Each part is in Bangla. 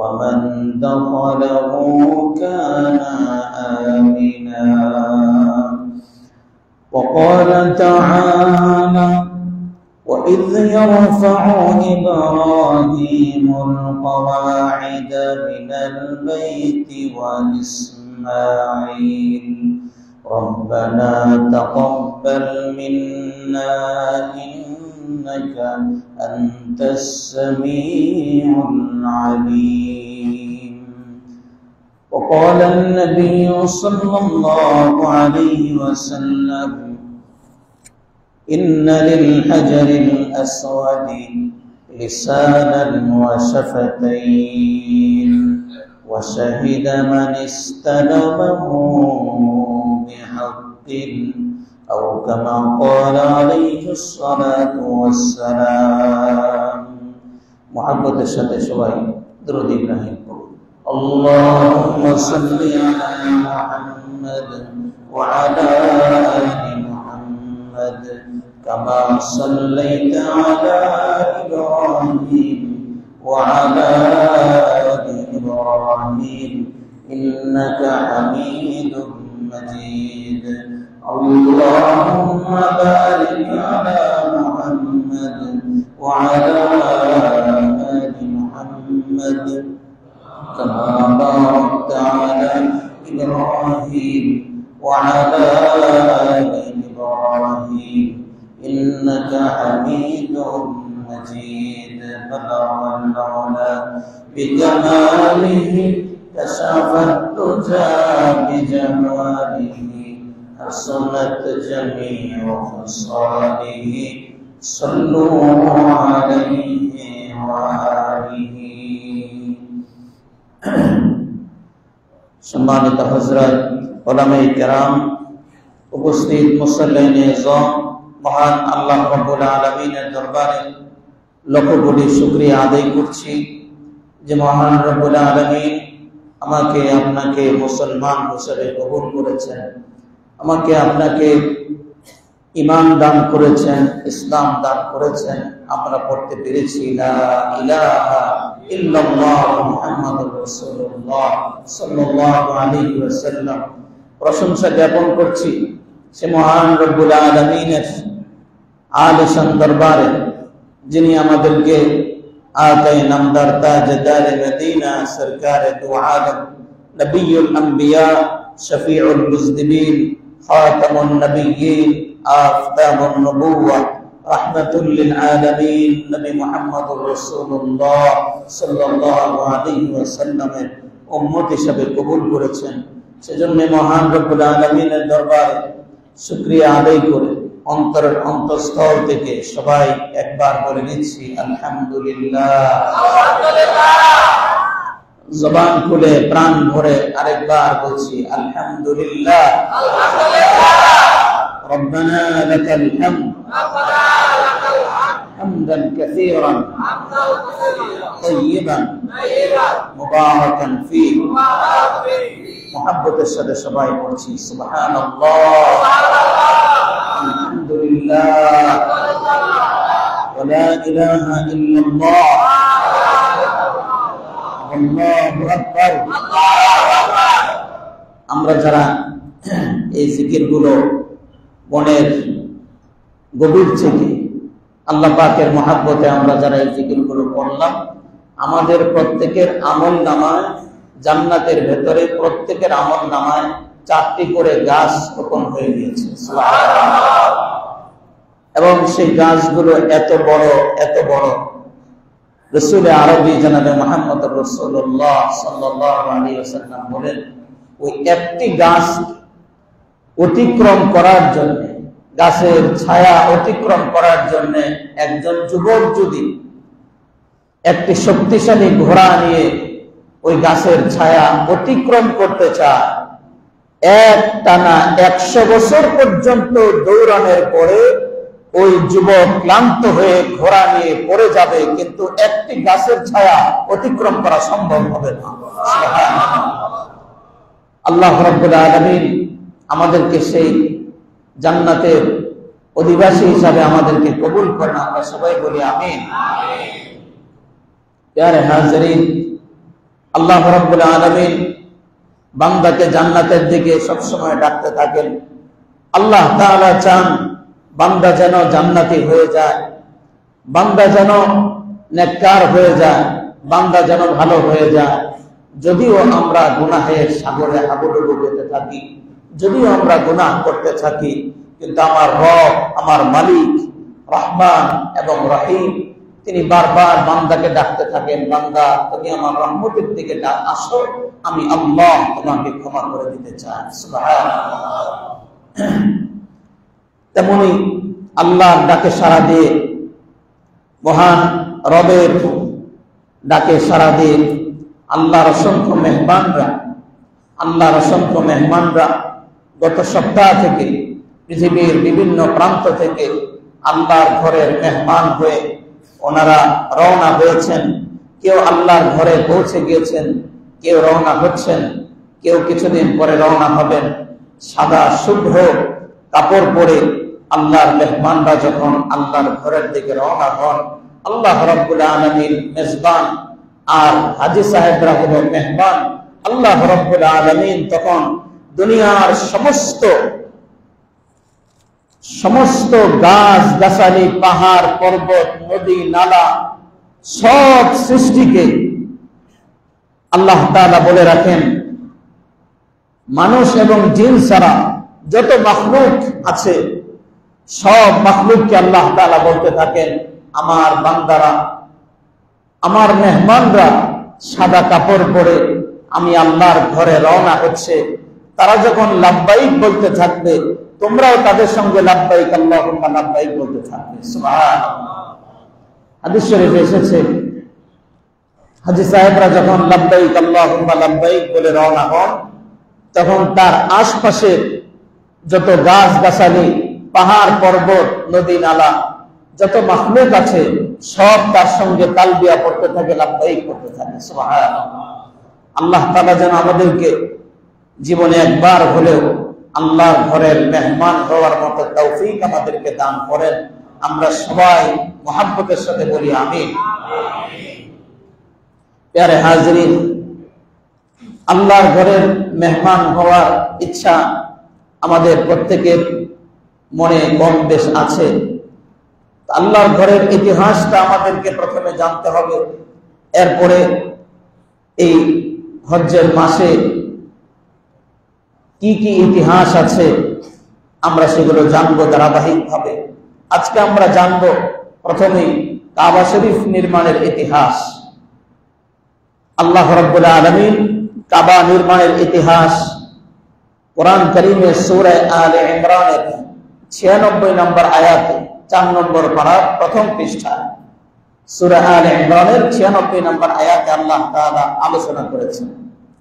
ومن دخله كان آمنا وقال تعالى وإذ يرفع إبراهيم القواعد من البيت وإسماعيل ربنا تقبل منا إنك أنت السميع العليم وقال النبي صلى الله عليه وسلم إن للحجر الأسود لسانا وشفتين وشهد من استلمه بحق أو كما قال عليه الصلاة والسلام محبة الشهادة شوائي درود إبراهيم اللهم صل على محمد وعلى آل محمد كما صليت على إبراهيم وعلى آل إبراهيم إنك حميد مجيد اللهم بارك على محمد وعلى آل محمد كما باركت على إبراهيم وعلى آل إبراهيم إنك حميد مجيد بلغ العلا بجماله كشف الدجى بجماله حسنت جميع خصاله صلوا عليه وآله সম্মানিত হযরত উলামায়ে কেরাম উপস্থিত মুসল্লিনে ইজম মহান আল্লাহ রাব্বুল আলামিনের দরবারে লক্ষ কোটি শুকরিয়া আদায় করছি যে মহান রব্বুল আলামিন আমাকে আপনাকে মুসলমান হিসেবে কবুল করেছেন, আমাকে আপনাকে ঈমান দান করেছেন, ইসলাম দান করেছেন। আমরা পড়তে পেরেছি লা ইলাহা ইল্লাল্লাহ মুহাম্মাদুর রাসূলুল্লাহ সাল্লাল্লাহু আলাইহি ওয়াসাল্লাম। প্রশংসা জ্ঞাপন করছি সে মহান রব্বুল আলামিনের আলিশান দরবারে যিনি আমাদেরকে আতায়ে নামদার তাজদারে মদিনা সরকারে দু আলম নবিয়ুল আম্বিয়া শফিউল মুজনিবিন খাতামুন নবিয়্যিন আফতাবুন নবুওয়া রাহমাতুল লিল আলামিন নবী মুহাম্মদুর রাসূলুল্লাহ সাল্লাল্লাহু আলাইহি ওয়াসাল্লামের উম্মত হিসেবে কবুল করেছেন। সেজন্য মহান রব্বুল আলামিনের দরবারে শুকরিয়া আদায় করে অন্তরের অন্তঃস্থল থেকে সবাই একবার বলে নিচ্ছি আলহামদুলিল্লাহ। জবান খুলে প্রাণ ভরে আরেকবার বলছি আলহামদুলিল্লাহ। রব্বানা লাকাল হামদ হামদান কাসীরান তাইয়িবান মুবারাকান ফীহি। মুহাব্বতের সাথে সবাই বলছি সুবহানাল্লাহ আলহামদুলিল্লাহ ওয়া লা ইলাহা ইল্লাল্লাহ আল্লাহু আকবার। আমরা যারা এই জিকিরগুলো মনের গভীর থেকে আল্লাহ পাকের মহব্বতে আমরা যারা এই জিকিরগুলো পড়লাম, আমাদের প্রত্যেকের আমল নামায় জান্নাতের ভেতরে প্রত্যেকের আমল নামায় 4টি করে গাছ রোপণ হয়ে গিয়েছে এবং সেই গাছগুলো এত বড় রাসূল আরবি জনাবে মুহাম্মদ রাসূলুল্লাহ সাল্লাল্লাহু আলাইহি ওয়াসাল্লাম বলেন, ওই একটি গাছ অতিক্রম করার জন্য, গাছের ছায়া অতিক্রম করার জন্য একজন যুবক যদি একটি শক্তিশালী ঘোড়া নিয়ে ওই গাছের ছায়া অতিক্রম করতে চায়, এক টানা 100 বছর পর্যন্ত দৌড়ানোর পরে ওই যুবক ক্লান্ত হয়ে ঘোড়া নিয়ে পড়ে যাবে, কিন্তু একটি গাছের ছায়া অতিক্রম করা সম্ভব হবে না। আল্লাহ রাব্বুল আলামিন আমাদেরকে সেই জান্নাতের অধিবাসী হিসাবে আমাদেরকে কবুল করেন। আমরা সবাই বলি আমিন। প্যারে হাজরিন, আল্লাহ রাব্বুল আলামিন বান্দাকে জান্নাতের দিকে সবসময় ডাকতে থাকেন। আল্লাহ তাআলা চান বান্দা যেন জান্নাতি হয়ে যায়, বান্দা যেন নেককার হয়ে যায়, বান্দা যেন ভালো হয়ে যায়। যদিও আমরা গুনাহের সাগরে হাবুডুবু খেতে থাকি, যদিও আমরা গুনাহ করতে থাকি, কিন্তু আমার রব, আমার মালিক রহমান এবং রহিম, তিনি বারবার বান্দাকে ডাকতে থাকেন, বান্দা তুমি আমার রহমতের দিকে আসো, আমি আল্লাহ তোমাকে ক্ষমা করে দিতে চাই। সুবহানাল্লাহ। তেমনি আল্লাহর ডাকে সাড়া দিয়ে, মহান রবের ডাকে সাড়া দিয়ে আল্লাহর অসংখ্য মেহমানরা গত সপ্তাহ থেকে পৃথিবীর বিভিন্ন প্রান্ত থেকে আল্লাহর ঘরের মেহমান হয়ে ওনারা রওনা হয়েছেন। কেউ আল্লাহর ঘরে পৌঁছে গিয়েছেন, কেউ রওনা হচ্ছেন, কেউ কিছুদিন পরে রওনা হবেন। সাদা শুভ্র কাপড় পরে আল্লাহর মেহমানরা যখন আল্লাহর ঘরের দিকে রওনা হন, আল্লাহ রাব্বুল আলামিন মেজবান আর হাজী সাহেবরা হলো মেহমান। আল্লাহ রাব্বুল আলামিন তখন দুনিয়ার সমস্ত গাছ গাছালি, পাহাড় পর্বত, নদী নালা, সব সৃষ্টিকে আল্লাহ তাআলা বলে রাখেন, মানুষ এবং জিন ছাড়া যত মাখলুক আছে সব মাখলুককে আল্লাহ তাআলা বলতে থাকেন, আমার বান্দারা, আমার মেহমানরা সাদা কাপড় পরে আমি আল্লাহর ঘরে রওনা হচ্ছে। তারা যখন লাব্বাইক বলতে থাকবে, তোমরাও তাদের সঙ্গে লাব্বাইক আল্লাহুম্মা লাব্বাইক বলতে থাকবে। সুবহানাল্লাহ। হাদিস শরীফে এসেছে, হাজী সাহেবরা যখন লাব্বাইক আল্লাহুম্মা লাব্বাইক বলে রওনা হন, তখন তার আশপাশে যত গাছ গাছালি, পাহাড় পর্বত, নদী নালা, যত মাখলুক আছে সব তার সঙ্গে তালবিয়া পড়তে থাকে, লাব্বাইক করতে থাকে। সুবহানাল্লাহ। আল্লাহ তাআলা যেন আমাদেরকে জীবনে একবার হলেও আল্লাহর ঘরের মেহমান হওয়ার মতো তৌফিক আমাদেরকে দান করেন। আমরা সবাই মুহাব্বতের সাথে বলি আমিন। প্যারে হাজরিন, আল্লাহর ঘরের মেহমান হওয়ার ইচ্ছা আমাদের প্রত্যেকের মনে কম বেশ আছে। আল্লাহর ঘরের ইতিহাসটা আমাদেরকে প্রথমে জানতে হবে, এরপরে এই হজ্জের মাসে কি কি ইতিহাস আছে আমরা সেগুলো জানবো ধারাবাহিকভাবে। আজকে আমরা জানবো প্রথমেই কাবা শরীফ নির্মাণের ইতিহাস। আল্লাহ রাব্বুল আলামিন কাবা নির্মাণের ইতিহাস কোরআন কারীমের সূরা আলে ইমরানের 96 নম্বর আয়াতে 4 নম্বর পারার প্রথম পৃষ্ঠা, সূরা আলে ইমরানের 96 নম্বর আয়াতে আল্লাহ তাআলা আলোচনা করেছেন।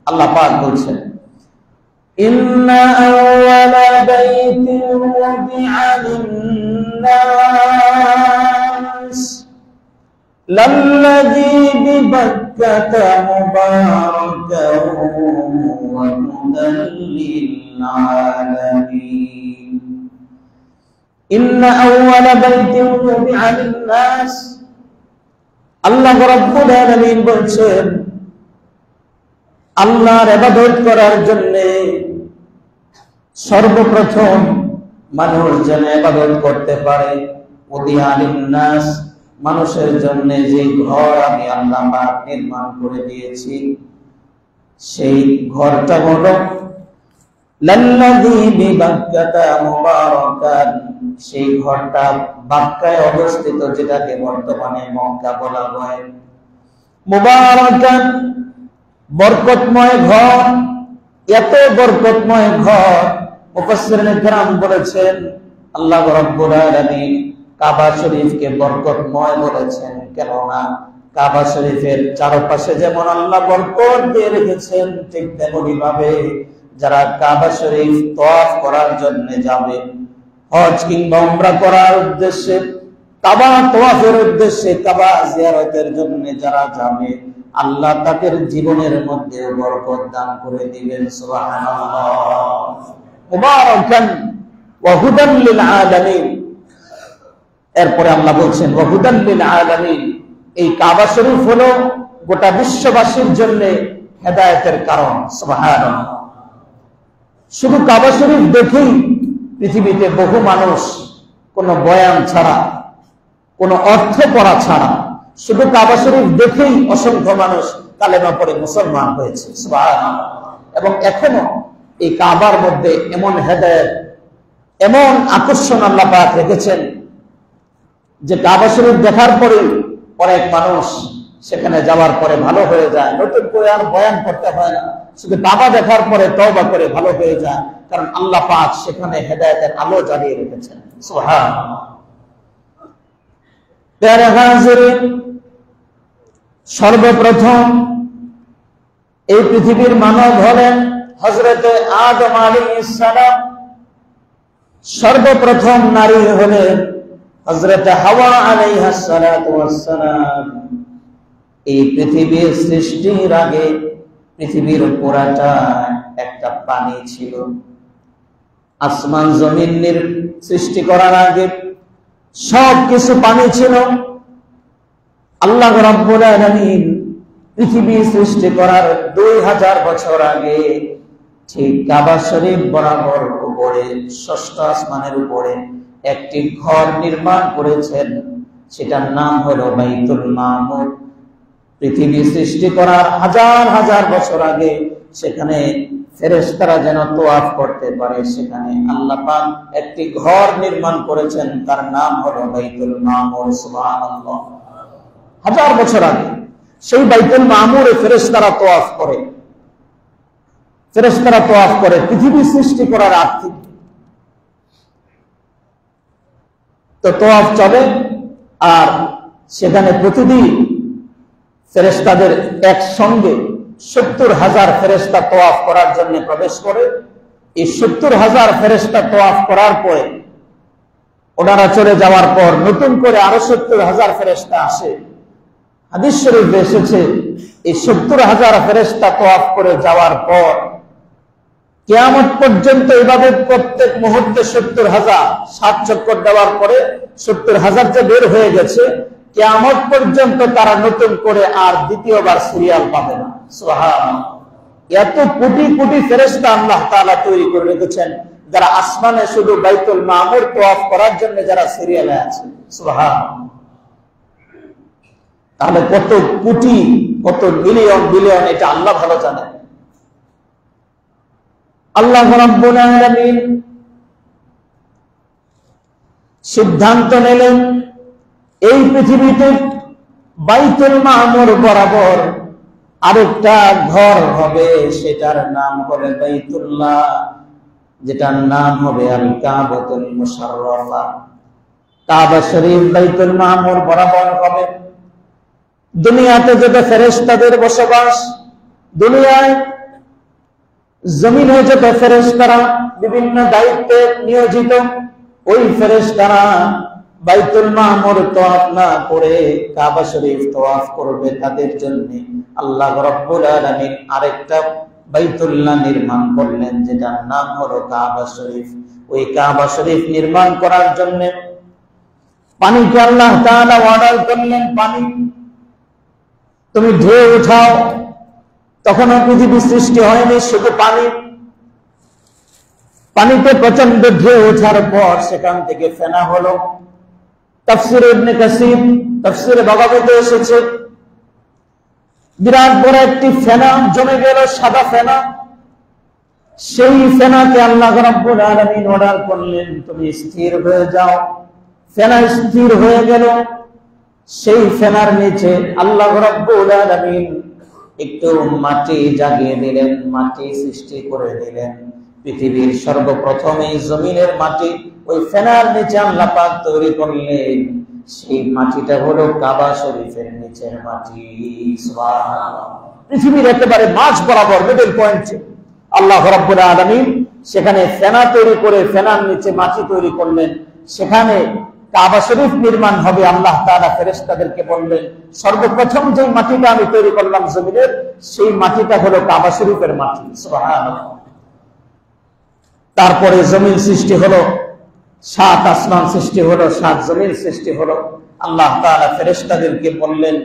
আল্লাহ পাক বলছেন, ইন্না আউওয়ালা বাইতিন ওয়াদি'a লিন-নাস লাল্লাযী বিবাক্কাতা মুবারাকান ওয়া হুদাল লিল-আলামিন। ইন্না আউওয়ালা বাইতিন ওয়াদি'a লিন-নাস, আল্লাহ রাব্বুল আলামিন বলছেন, আল্লাহর ইবাদত করার জন্য সর্বপ্রথম মানুষ যেন ইবাদত করতে পারে, ওয়াদি'a লিন-নাস, মানুষের জন্য যে ঘর আমি আল্লাহ পাক নির্মাণ করে দিয়েছি, সেই ঘরটা হলো লাল্লাযী বিবাক্কাতা মুবারাকান, সেই ঘরটা বাক্কায় অবস্থিত, যেটাকে বর্তমানে মক্কা বলা হয়। মুবারাকান, বরকতময় ঘর। এত বরকতময় ঘর, মুফাসসিরিন কিরাম বলেছেন আল্লাহ রাব্বুল আলামিন কাবা শরীফকে বরকতময় বলেছেন, কেননা কাবা শরীফের চারপাশে যেমন আল্লাহ বরকত দিয়ে রেখেছেন, ঠিক তেমনি ভাবে যারা কাবা শরীফ তওয়াফ করার জন্য যাবে, হজ কিংবা উমরা করার উদ্দেশ্যে, কাবা তওয়াফের উদ্দেশ্যে, কাবা জিয়ারতের জন্য যারা যাবে, আল্লাহ তাদের জীবনের মধ্যে বরকত দান করে দিবেন। সুবহানাল্লাহ। মুবারাকান ওয়া হুদাল লিল আলামিন। এরপরে আল্লাহ বলছেন ওয়া হুদাল লিল আলামিন, এই কাবা শরীফ হলো গোটা বিশ্ববাসীর জন্য হেদায়েতের কারণ। সুবহানাল্লাহ। শুধু কাবা শরীফ দেখেই পৃথিবীতে বহু মানুষ কোনো বয়ান ছাড়া, কোনো অর্থ পড়া ছাড়া, শুধু কাবা শরীফ দেখেই অসংখ্য মানুষ কালেমা পড়ে মুসলমান হয়েছে। সুবহানাল্লাহ। এবং এখনো এই কাবার মধ্যে এমন হেদায়েত, এমন আকর্ষণ আল্লাহ পাক রেখেছেন যে কাবা শরীফ দেখার পরে অনেক মানুষ সেখানে যাওয়ার পরে ভালো হয়ে যায়, নতুন করে আর বয়ান করতে হয় না, শুধু কাবা দেখার পরে তওবা করে ভালো হয়ে যায়, কারণ আল্লাহ পাক সেখানে হেদায়েতের আলো জ্বালিয়ে রেখেছেন। সুবহানাল্লাহ। প্যারা হাজিরিন, সর্বপ্রথম এই পৃথিবীর মানব হলেন হযরতে আদম আলাইহিস সালাম, সর্বপ্রথম নারী হলেন হযরতে হাওয়া আলাইহাস সালাতু ওয়াস সালাম। এই পৃথিবীর সৃষ্টির আগে পৃথিবীর পুরাটা একটা পানি ছিল। আসমান জমিনের সৃষ্টি করার আগে সব কিছু পানি ছিল। আল্লাহ রাব্বুল আলামিন পৃথিবী সৃষ্টি করার 2000 বছর আগে ঠিক কাবা শরীফ বরাবর উপরে, ষষ্ঠ আসমানের উপরে একটি ঘর নির্মাণ করেছেন, সেটার নাম হলো বাইতুল মামুর। পৃথিবী সৃষ্টি করার হাজার হাজার বছর আগে সেখানে ফেরেশতারা যেন তোয়াফ করতে পারে, সেখানে আল্লাহ পাক একটি ঘর নির্মাণ করেছেন, তার নাম হলো বাইতুল মামুর। সুবহানাল্লাহ। হাজার বছর আগে সেই বাইতুল মামুরে ফেরেশতারা তোয়াফ করে, ফেরেশতারা তোয়াফ করে পৃথিবী সৃষ্টি করার আগ থেকে। তো তোয়াফ চলে, আর সেখানে প্রতিদিন ফেরেশতাদের একসঙ্গে 70,000 ফেরেশতা তোয়াফ করার জন্য প্রবেশ করে। এই 70,000 ফেরেশতা তোয়াফ করার পরে ওনারা চলে যাওয়ার পর নতুন করে আরো 70,000 ফেরেশতা আসে। হাদিস শরীফে এসেছে এই 70,000 ফেরেশতা তোয়াফ করে যাওয়ার পর কিয়ামত পর্যন্ত এভাবে প্রত্যেক মুহূর্তে 70,000 7 চক্কর দেওয়ার পরে 70,000 যে বের হয়ে গেছে, কিয়ামত পর্যন্ত তারা নতুন করে আর দ্বিতীয়বার সিরিয়াল পাবে না। সুবহানাল্লাহ। এত কোটি কোটি ফেরেশতা আল্লাহ তাআলা তৈরি করে রেখেছেন, যারা আসমানে শুধু বাইতুল মামুর তোয়াফ করার জন্য যারা সিরিয়ালে আছে। সুবহানাল্লাহ। তাহলে কত কোটি, কত মিলিয়ন বিলিয়ন, এটা আল্লাহ ভালো জানেন। আল্লাহ রাব্বুল আলামিন সিদ্ধান্ত নিলেন এই পৃথিবীতে বাইতুল মামুর বরাবর আরেকটা ঘর হবে, সেটার নাম হবে বাইতুল্লাহ, যেটার নাম হবে আল কাবাতুল মুশাররাফা। কাবা শরীফ বাইতুল মামুর বরাবর হবে। দুনিয়াতে যত ফেরেশতাদের বসবাস, দুনিয়ায় জমিনে যত ফেরেশতারা বিভিন্ন দায়িত্বে নিয়োজিত, ওই ফেরেশতারা বাইতুল মামুর তোয়াফ না করে কাবা শরীফ তোয়াফ করবে। তাদের জন্য আল্লাহ রাব্বুল আলামিন আরেকটা বাইতুল্লাহ নির্মাণ করলেন, যেটার নাম হলো কাবা শরীফ। ওই কাবা শরীফ নির্মাণ করার জন্য পানিকে আল্লাহ তাআলা অর্ডার করলেন, পানি তুমি ঢেউ উঠাও। তখনও পৃথিবী সৃষ্টি হয়নি, শুধু পানি। পানিতে প্রচন্ড ঢেউ ওঠার পর সেখান থেকে ফেনা হলো। তাফসীরে ইবনে কাসীর, তাফসীরে বাগাবীতে এসেছে বিরাট বড় একটি ফেনা জমে গেল, সাদা ফেনা। সেই ফেনাকে আল্লাহ রাব্বুল আলামিন অর্ডার করলেন, তুমি স্থির হয়ে যাও। ফেনা স্থির হয়ে গেল। সেই ফেনার নিচে আল্লাহ রাব্বুল আলামিন একটু মাটি জাগিয়ে দিলেন, মাটি সৃষ্টি করে দিলেন। পৃথিবীর সর্বপ্রথম এই জমিনের মাটি ওই ফেনার নিচে আল্লাহ পাক তৈরি করলেন। সেই মাটিটা হলো কাবা শরীফের নিচের মাটি। সুবহানাল্লাহ। পৃথিবীর একেবারে মাঝ বরাবর মিডল পয়েন্টে আল্লাহ রাব্বুল আলামিন সেখানে ফেনা তৈরি করে ফেনার নিচে মাটি তৈরি করলেন। সেখানে কাবা শরীফ নির্মাণ হবে। আল্লাহ তাআলা ফেরেশতাদেরকে বললেন, সর্বপ্রথম যে মাটিটা আমি তৈরি করলাম জমিনের, সেই মাটিটা হলো কাবা শরীফের মাটি। সুবহানাল্লাহ। তারপরে জমিন সৃষ্টি হলো, 7 আসমান সৃষ্টি হলো, 7 জমিন সৃষ্টি হলো। আল্লাহ তাআলা ফেরেশতাদেরকে বললেন,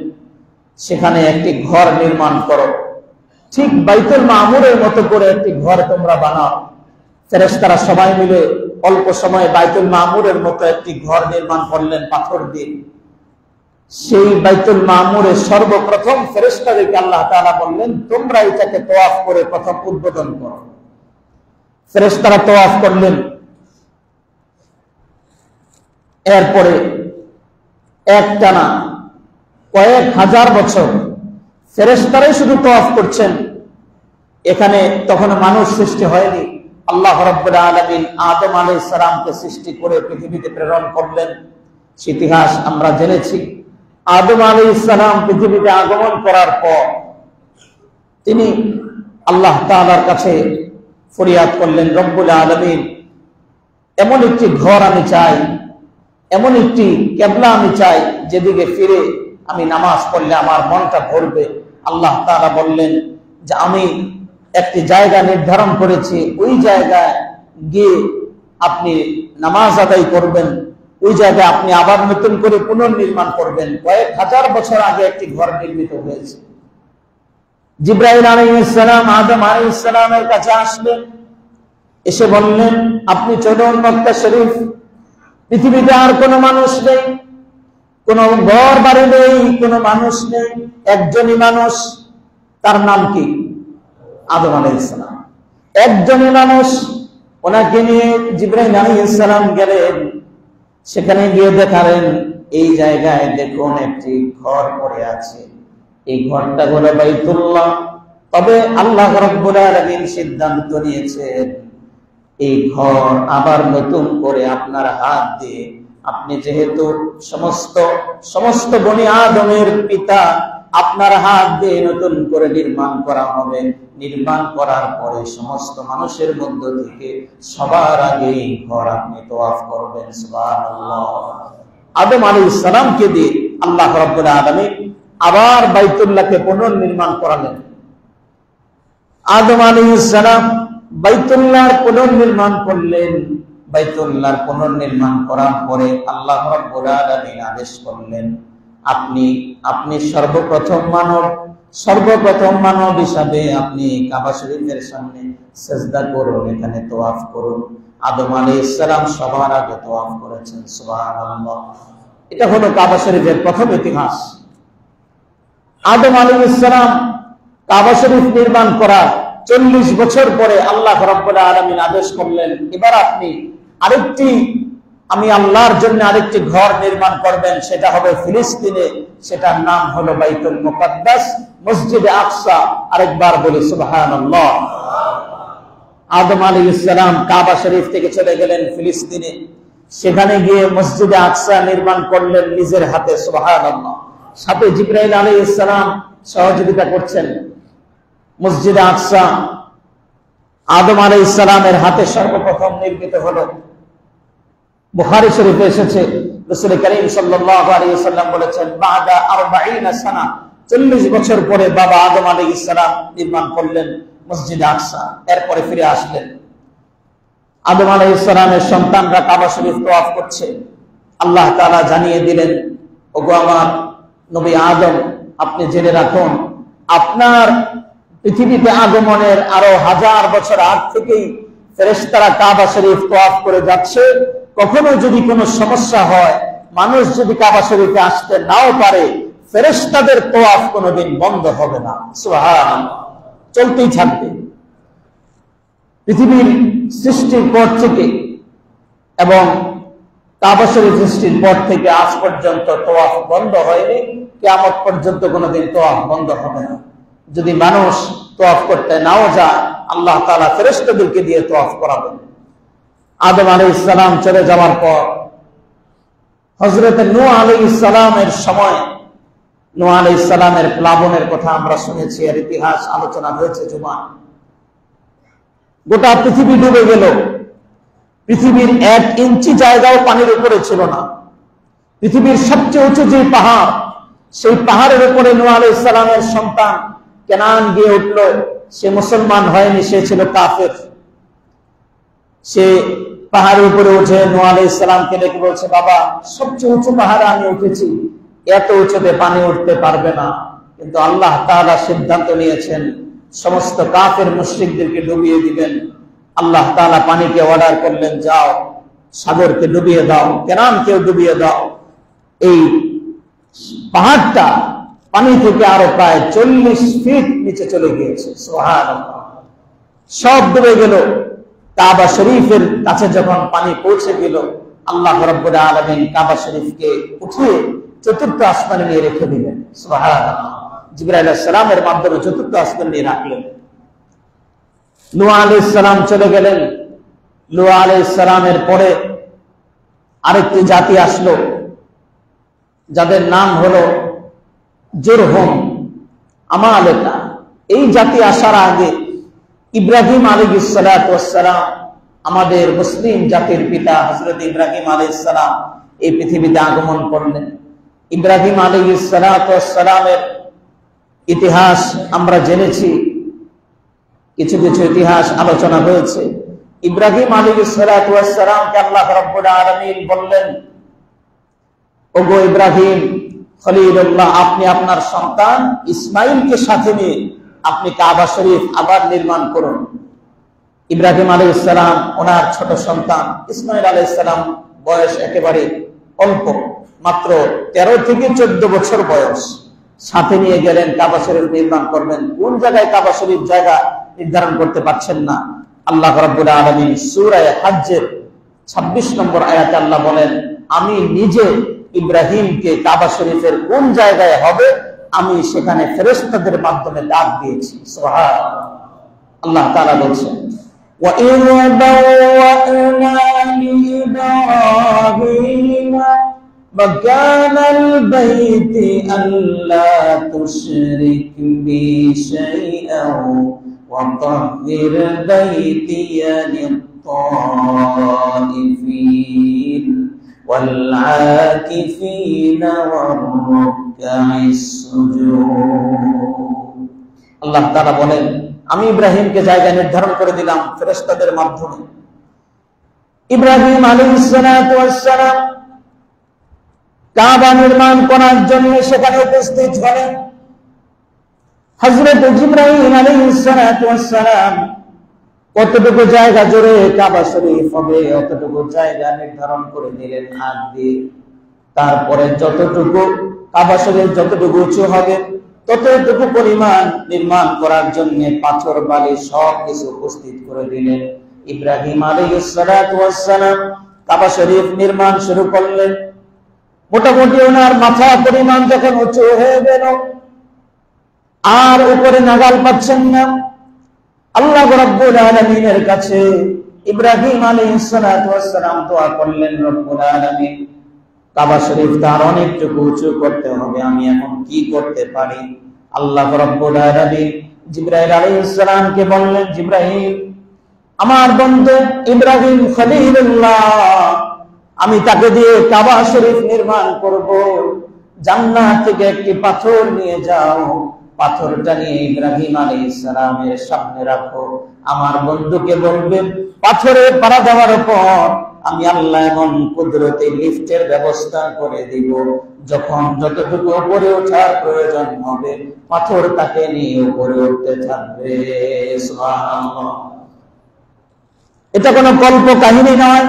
সেখানে একটি ঘর নির্মাণ করো। ঠিক বাইতুল মামুরের মতো করে একটি ঘর তোমরা বানাও। ফেরেশতারা সবাই মিলে অল্প সময়ে বাইতুল মামুরের মতো একটি ঘর নির্মাণ করলেন পাথর দিয়ে। সেই বাইতুল মামুরে সর্বপ্রথম ফেরেশতাদেরকে আল্লাহ তাআলা বললেন, তোমরা এটাকে তওয়াফ করে প্রথম উদ্বোধন করো। ফেরেশতারা তওয়াফ করলেন। এরপরে একটানা কয়েক হাজার বছর ফেরেশতারাই শুধু তওয়াফ করছেন। এখানে তখন মানুষ সৃষ্টি হয়নি। আল্লাহ রাব্বুল আলামিন আদম আলাইহিস সালামকে সৃষ্টি করে পৃথিবীতে প্রেরণ করলেন। ইতিহাস আমরা জেনেছি, আদম আলাইহিস সালাম পৃথিবীতে আগমন করার পর তিনি আল্লাহ তাআলার কাছে ফরিয়াদ করলেন, রব্বুল আলামিন, এমন একটি ঘর আমি চাই, এমন একটি কিবলা আমি চাই যেদিকে ফিরে আমি নামাজ পড়লে আমার মনটা ভরবে। আল্লাহ তাআলা বললেন যে আমি একটি জায়গা নির্ধারণ করেছি, ওই জায়গায় গিয়ে আপনি নামাজ আদায় করবেন, ওই জায়গায় আপনি আবার নতুন করে পুনর্নির্মাণ করবেন। কয়েক হাজার বছর আগে একটি ঘর নির্মিত হয়েছে। জিবরাইল আলাইহিস সালাম আদম আলাইহিস সালামের কাছে আসলেন, এসে বললেন, আপনি চলুন মক্কা শরীফ, পৃথিবীতে আর কোনো মানুষ নেই, কোনো ঘর বাড়ি নেই, কোনো মানুষ নেই, একজনই মানুষ, তার নাম কি? আদম আলাইহিস সালাম। একজনই মানুষ। ওনাকে নিয়ে জিবরাইল আলাইহিস সালাম গেলেন। সেখানে গিয়ে দেখালেন, এই জায়গায় দেখুন একটি ঘর পড়ে আছে, এই ঘরটা হলো বাইতুল্লাহ। তবে আল্লাহ রাব্বুল আলামিন সিদ্ধান্ত নিয়েছেন, এই ঘর আবার নতুন করে আপনার হাত দিয়ে, আপনি যেহেতু সমস্ত বনি আদমের পিতা, আপনার হাত দিয়ে নতুন করে নির্মাণ করা হবে। নির্মাণ করার পরে সমস্ত মানুষের মধ্য থেকে সবার আগে এই ঘর আপনি তওয়াফ করবেন। সুবহানাল্লাহ। আদম আলাইহিস সালামকে দিয়ে আল্লাহ রাব্বুল আলামিন আবার বাইতুল্লাহকে পুনর্নির্মাণ করালেন। আদম আলাইহিস সালাম বাইতুল্লাহর পুনর্নির্মাণ করলেন। বাইতুল্লাহর পুনর্নির্মাণ করার পরে আল্লাহ রাব্বুল আলামিন আদেশ করলেন, আপনি সর্বপ্রথম মানব হিসাবে আপনি কাবা শরীফের সামনে সিজদা করুন, এখানে তওয়াফ করুন। আদম আলাইহিস সালাম সবার আগে তওয়াফ করেছেন। সুবহানাল্লাহ। এটা হলো কাবা শরীফের প্রথম ইতিহাস। আদম আলাইহিস সালাম কাবা শরীফ নির্মাণ করার 40 বছর পরে আল্লাহ রাব্বুল আলামিন আদেশ করলেন, এবার আমি আল্লাহর জন্য আরেকটি ঘর নির্মাণ করবেন, সেটা হবে ফিলিস্তিনে, সেটার নাম হলো বাইতুল মুকাদ্দাস, মসজিদে আকসা। আরেকবার বলি সুবহানাল্লাহ। আদম আলাইহিস সালাম কাবা শরীফ থেকে চলে গেলেন ফিলিস্তিনে, সেখানে গিয়ে মসজিদে আকসা নির্মাণ করলেন নিজের হাতে। সুবহানাল্লাহ। সাথে জিবরাইল আলাইহিস সালাম সহযোগিতা করছেন। মসজিদে আকসা আদম আলাইহিস সালামের হাতে সর্বপ্রথম নির্মিত হলো। বুখারী শরীফে এসেছে, রাসূল করিম সাল্লাল্লাহু আলাইহি ওয়াসাল্লাম বলেছেন, বাদা 40 সানা, 40 বছর পরে বাবা আদম আলাইহিস সালাম নির্মাণ করলেন মসজিদে আকসা। এরপরে ফিরে আসলেন। আদম আলাইহিস সালামের সন্তানরা কাবা শরীফ তওয়াফ করছে। আল্লাহ তাআলা জানিয়ে দিলেন, ওগো আমার নবী আদম, আপনি জেনে রাখুন, আপনার পৃথিবীতে আগমনের আরো 1000 বছর আগ থেকেই ফেরেশতারা কাবা শরীফ তওয়াফ করে যাচ্ছে। কখনো যদি কোনো সমস্যা হয়, মানুষ যদি কাবা শরীফে আসতে নাও পারে, ফেরেশতাদের তওয়াফ কোনোদিন বন্ধ হবে না। সুবহানাল্লাহ। চলতেই থাকবে। পৃথিবীর সৃষ্টির পর থেকে এবং কাবা শরীফ সৃষ্টির পর থেকে আজ পর্যন্ত তওয়াফ বন্ধ হয়নি। কিয়ামত পর্যন্ত কোনোদিন তওয়াফ বন্ধ হবে না। যদি মানুষ তওয়াফ করতে নাও যায়, আল্লাহ তাআলা ফেরেশতাদেরকে দিয়ে তওয়াফ করাবেন। আদম আলাইহিস সালাম চলে যাওয়ার পর হযরত নূহ আলাইহিস সালামের সময়, নূহ আলাইহিস সালামের প্লাবনের কথা আমরা শুনেছি, এর ইতিহাস আলোচনা হয়েছে জুমা। গোটা পৃথিবী ডুবে গেল। পৃথিবীর 1 ইঞ্চি জায়গাও পানির উপরে ছিল না। পৃথিবীর সবচেয়ে উঁচু যে পাহাড়, সেই পাহাড়ের উপরে নূহ আলাইহিস সালামের সন্তান কেনান গিয়ে উঠল। সে মুসলমান হয়নি, সে ছিল কাফের। সে পাহাড়ের উপরে উঠে নূহ আলাইহিস সালামকে ডেকে বলছে, বাবা, সবচেয়ে উঁচু পাহাড়ে আমি উঠেছি, এত উঁচুতে পানি উঠতে পারবে না, কিন্তু আল্লাহ তাআলা সিদ্ধান্ত নিয়েছেন সমস্ত কাফের মুশরিকদেরকে ডুবিয়ে দিবেন। আল্লাহ তাআলা পানিকে অর্ডার করলেন, যাও সাগরকে ডুবিয়ে দাও, কেরানকেও ডুবিয়ে দাও। এই পাহাড়টা পানি থেকে আরো প্রায় 40 ফিট নিচে চলে গিয়েছে। সুবহানাল্লাহ। সব ডুবে গেল। কাবা শরীফের কাছে যখন পানি পৌঁছে গেল, আল্লাহ রাব্বুল আলামিন কাবা শরীফকে উঠিয়ে চতুর্থ আসমানে নিয়ে রেখে দিলেন। সুবহানাল্লাহ। জিবরাইল আলাইহিস সালামের মাধ্যমে চতুর্থ আসমানে নিয়ে রাখলেন। নূহ আলাইহিস সালাম চলে গেলেন। নূহ আলাইহিস সালামের পরে আরেকটি জাতি আসলো, যাদের নাম হলো জুরহুম, আমালেকা। এই জাতি আসার আগে ইব্রাহিম আলাইহিস সালাতু ওয়াস সালাম, আমাদের মুসলিম জাতির পিতা হযরত ইব্রাহিম আলাইহিস সালাম এই পৃথিবীতে আগমন করলেন। ইব্রাহিম আলাইহিস সালাতু ওয়াস সালামের ইতিহাস আমরা জেনেছি, কিছু কিছু ইতিহাস আলোচনা হয়েছে। ইব্রাহিম আলাইহিস সালাতু ওয়াস সালামকে আল্লাহ রাব্বুল আলামিন বললেন, ওগো ইব্রাহিম খলিলুল্লাহ, আপনি আপনার সন্তান ইসমাইলকে সাথে নিয়ে আপনি কাবা শরীফ আবার নির্মাণ করুন। ইব্রাহিম আলাইহিস সালাম ওনার ছোট সন্তান ইসমাইল আলাইহিস সালাম বয়স একেবারে অল্প, মাত্র 13 থেকে 14 বছর বয়স, সাথে নিয়ে গেলেন কাবা শরীফ নির্মাণ করবেন। কোন জায়গায় কাবা শরীফ জায়গা নির্ধারণ করতে পারছেন না। আল্লাহ রাব্বুল আলামিন সূরা হজ্জের 26 নম্বর আয়াতে আল্লাহ বলেন, আমি নিজে ইব্রাহিমকে কাবা শরীফের কোন জায়গায় হবে আমি সেখানে ফেরেশতাদের মাধ্যমে ডাক দিয়েছি। সুবহানাল্লাহ। আল্লাহ তাআলা বলেন, ওয়া ইয বাওয়া'না লিইব্রাহিমা মাকানাল বাইতি আল্লা তুশরিক বি শাইআন ওয়া তাহহির বাইতিয়া লিত-তাইফিন والعاكفين والركع السجود। আল্লাহ তাআলা বলেন, আমি ইব্রাহিমকে জায়গা নির্ধারণ করে দিলাম ফেরেশতাদের মাধ্যমে। ইব্রাহিম আলাইহিস সালাতু ওয়াস সালাম কাবা নির্মাণ করার জন্য সেখানে উপস্থিত হলেন। হযরত জিবরাইল আলাইহিস সালাতু ওয়াস সালাম কতটুকু জায়গা জুড়ে কাবা শরীফ হবে অতটুকু জায়গা নির্ধারণ করে দিলেন হাত দিয়ে। তারপরে যতটুকু কাবা শরীফ যতটুকু উঁচু হবে ততটুকু পরিমাণ নির্মাণ করার জন্য পাথর বালি সব কিছু উপস্থিত করে দিলেন। ইব্রাহিম আলাইহিস সালাতু ওয়াস সালাম কাবা শরীফ নির্মাণ শুরু করলেন। মোটামুটি ওনার মাথা পরিমাণ যখন উঁচু হয়ে গেল আর উপরে নাগাল পাচ্ছেন না, আল্লাহ রাব্বুল আলামিনের কাছে ইব্রাহিম আলাইহিস সালাতু ওয়াস সালাম দোয়া করলেন, রব্বুল আলামিন কাবা শরীফ তার অনেকটুকু উঁচু করতে হবে, আমি এখন কি করতে পারি? আল্লাহ রাব্বুল আলামিন জিবরাইল আলাইহিস সালামকে বললেন, জিবরাইল, আমার বন্ধু ইব্রাহিম খলিলুল্লাহ, আমি তাকে দিয়ে কাবা শরীফ নির্মাণ করব। জান্নাত থেকে একটি পাথর নিয়ে যাও, পাথরটা নিয়ে ইব্রাহিম আলাইহিস সালামের সামনে রাখো। আমার বন্ধুকে বলবেন, পাথরে পাড়া দেওয়ার পর আমি আল্লাহ এমন কুদরতে লিফটের ব্যবস্থা করে দিব, যখন যতটুকু উপরে ওঠার প্রয়োজন হবে পাথর তাকে নিয়ে উপরে উঠতে থাকবে। সুবহানাল্লাহ। এটা কোনো গল্প কাহিনী নয়,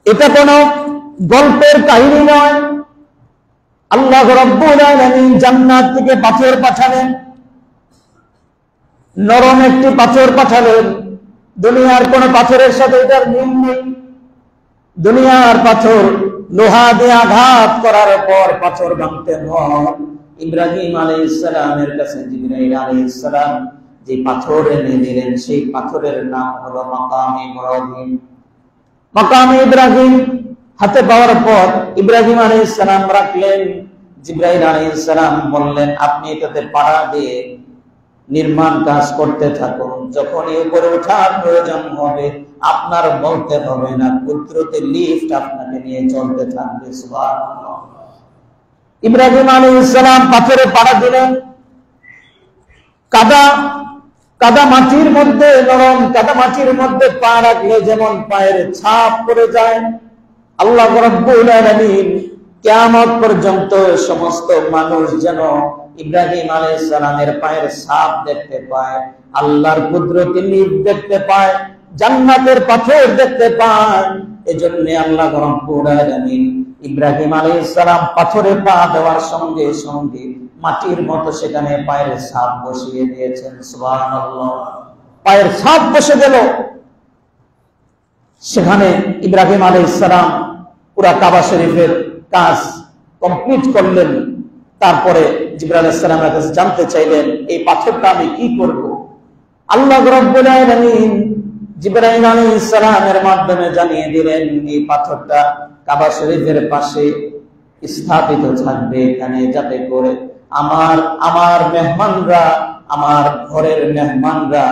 এটা কোনো গল্পের কাহিনী নয়। আল্লাহ রাব্বুল আলামিন জান্নাত থেকে পাথর পাঠালেন, নরম একটি পাথর পাঠালেন। দুনিয়ার কোন পাথরের সাথে এটার মিল নেই। দুনিয়ার পাথর লোহা দিয়ে আঘাত করার পর পাথর ভাঙতে হয়। ইব্রাহিম আলাইহিস সালামের কাছে জিবরাইল আলাইহিস সালাম যে পাথর এনে দিলেন সেই পাথরের নাম হলো মাকামে ইব্রাহিম। মাকামে ইব্রাহিম হাতে পাওয়ার পর ইব্রাহিম আলাইহিস সালাম রাখলেন। জিবরাইল আলাইহিস সালাম বললেন, আপনি এটাতে পাড়া দিয়ে নির্মাণ কাজ করতে থাকুন, যখনই উপরে ওঠার প্রয়োজন হবে আপনার বলতে হবে না, কুদরতের লিফট আপনাকে নিয়ে চলতে থাকবে। সুবহানাল্লাহ। ইব্রাহিম আলাইহিস সালাম পাথরে পাড়া দিলেন। কাদা মাটির মধ্যে, নরম কাদা মাটির মধ্যে পা রাখলে যেমন পায়ের ছাপ পড়ে যায়, আল্লাহ রাব্বুল আলামিন কিয়ামত পর্যন্ত সমস্ত মানুষ যেন ইব্রাহিম আলাইহিস সালামের পায়ের ছাপ দেখতে পায়, আল্লাহর কুদরতি নিদ দেখতে পায়, জান্নাতের পাথর দেখতে পায়। এজন্য আল্লাহ রাব্বুল আলামিন ইব্রাহিম আলাইহিস সালাম পাথরে পা দেওয়ার সঙ্গে সঙ্গে মাটির মতো সেখানে পায়ের ছাপ বসিয়ে দিয়েছেন। সুবহানাল্লাহ। পায়ের ছাপ বসে গেল সেখানে। ইব্রাহিম আলাইহিস সালাম পুরা কাবা শরীফের কাজ কমপ্লিট করলেন। তারপরে জিবরাইল আলাইহিস সালামের কাছে জানতে চাইলেন, এই পাথরটা আমি কি করব? আল্লাহ রাব্বুল আলামিন জিবরাইল আলাইহিস সালামের মাধ্যমে জানিয়ে দিলেন, এই পাথরটা কাবা শরীফের পাশে স্থাপিত থাকবে এখানে, যাতে করে আমার মেহমানরা, আমার ঘরের মেহমানরা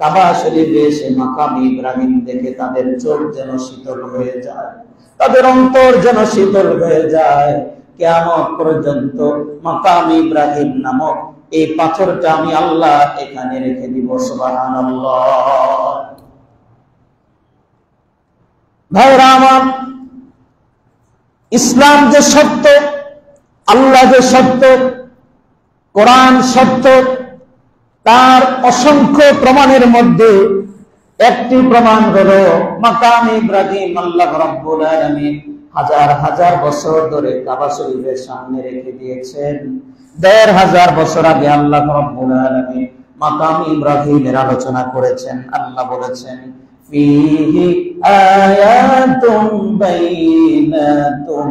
কাবা শরীফে এসে মাকাম ইব্রাহিম দেখে তাদের চোখ যেন শীতল হয়ে যায়, তাদের অন্তর যেন শীতল হয়ে যায়। কিয়ামত পর্যন্ত মাকাম ইব্রাহিম নামক এই পাথরটা আমি আল্লাহ এখানে রেখে দিব। সুবহানাল্লাহ। ভাইরা আমার, ইসলাম যে সত্য, আল্লাহ যে সত্য, কোরআন সত্য, তার অসংখ্য প্রমাণের মধ্যে একটি প্রমাণ হলো মাকাম ইব্রাহিম আল্লাহ রাব্বুল আলামিন হাজার হাজার বছর ধরে কাবা শরীফের সামনে রেখে দিয়েছেন। ১৫০০ বছর আগে আল্লাহ রাব্বুল আলামিন মাকাম ইব্রাহিমের আলোচনা করেছেন। আল্লাহ বলেছেন, ফীহি আয়াতুম বাইনাতুম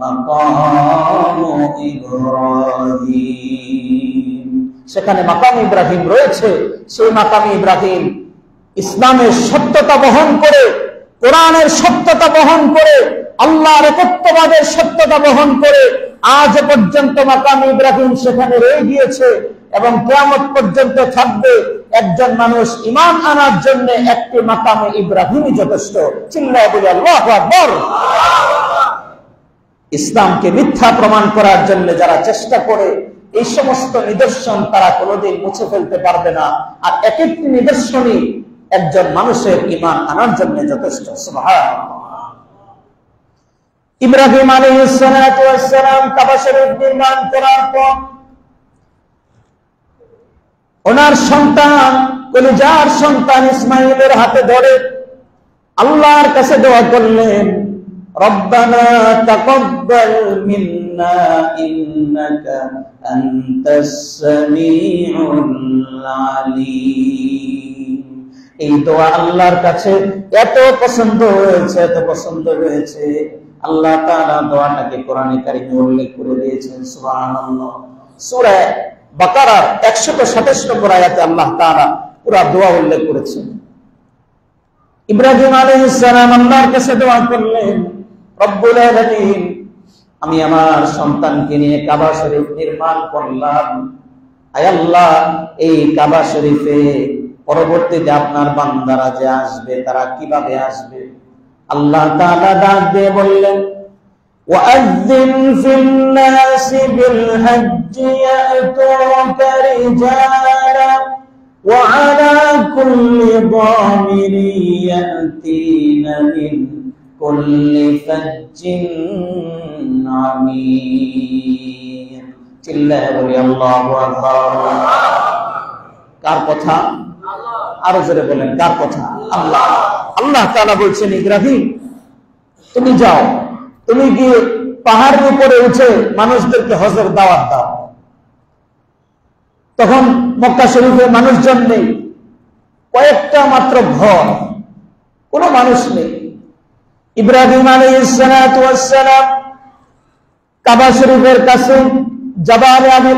মাকামু ইব্রাহিম। সেখানে মাকাম ইব্রাহিম রয়েছে। সেই মাকাম ইব্রাহিম ইসলামের সত্যতা বহন করে, কোরআনের সত্যতা বহন করে, আল্লাহর একত্ববাদের সত্যতা বহন করে আজ পর্যন্ত মাকাম ইব্রাহিম সেখানে রয়ে গিয়েছে এবং কিয়ামত পর্যন্ত থাকবে। একজন মানুষ ঈমান আনার জন্য একটি মাকামে ইব্রাহিমই যথেষ্ট। চিল্লায়ে বলি আল্লাহু আকবার। ইসলামকে মিথ্যা প্রমাণ করার জন্য যারা চেষ্টা করে, এই সমস্ত নিদর্শন তারা কোনোদিন মুছে ফেলতে পারবে না। আর এক একটি নিদর্শনই একজন মানুষের ঈমান আনার জন্য যথেষ্ট। সুবহানাল্লাহ। ইব্রাহিম আলাইহিস সালাতু ওয়াস সালাম কাবা শরীফ নির্মাণ করার পর ওনার সন্তান, কলিজার সন্তান ইসমাঈলের হাতে ধরে আল্লাহর কাছে দোয়া করলেন, রব্বানা তাকাব্বাল মিন্না ইন্নাকা আনতাস সামিউল আলিম। এই দোয়া আল্লাহর কাছে এত পছন্দ হয়েছে, এত পছন্দ হয়েছে, আল্লাহ তাআলা দোয়াটাকে কোরআনে কারিমে উল্লেখ করে দিয়েছেন। সুবহানাল্লাহ। সূরা বাকারার ১২৭ নম্বর আয়াতে আল্লাহ তাআলা পুরো দোয়া উল্লেখ করেছেন। ইব্রাহিম আলাইহিস সালাম আল্লাহর কাছে দোয়া করলেন, রব্বুল আলামিন, আমি আমার সন্তানকে নিয়ে কাবা শরীফ নির্মাণ করলাম। আয় আল্লাহ, এই কাবা শরীফে পরবর্তীতে আপনার বান্দারা যে আসবে তারা কিভাবে আসবে? আল্লাহ তাআলা ডাক দিয়ে বললেন, ওয়াআযযিন ফিন নাসি বিল হজ্জি ইয়াতুকা রিজালা ওয়া আলা কুল্লি দামিরি ইয়াতিনা মিন কুল্লি ফাজ্জিন আমিন। চিল্লায়ে বলি আল্লাহু আকবার। কার কথা? আরো জোরে বলেন, কার কথা? আল্লাহ। আল্লাহ তাআলা বলছেন, ইব্রাহিম তুমি যাও, তুমি গিয়ে পাহাড়ের উপরে উঠে মানুষদেরকে হজের দাওয়াত দাও। তখন মক্কা শরীফে মানুষজন নেই, কয়েকটা মাত্র ঘর, কোনো মানুষ নেই। ইব্রাহিম আলাইহিস সালাতু ওয়াস সালাম কাবা শরীফের কাছে জাবালে আবি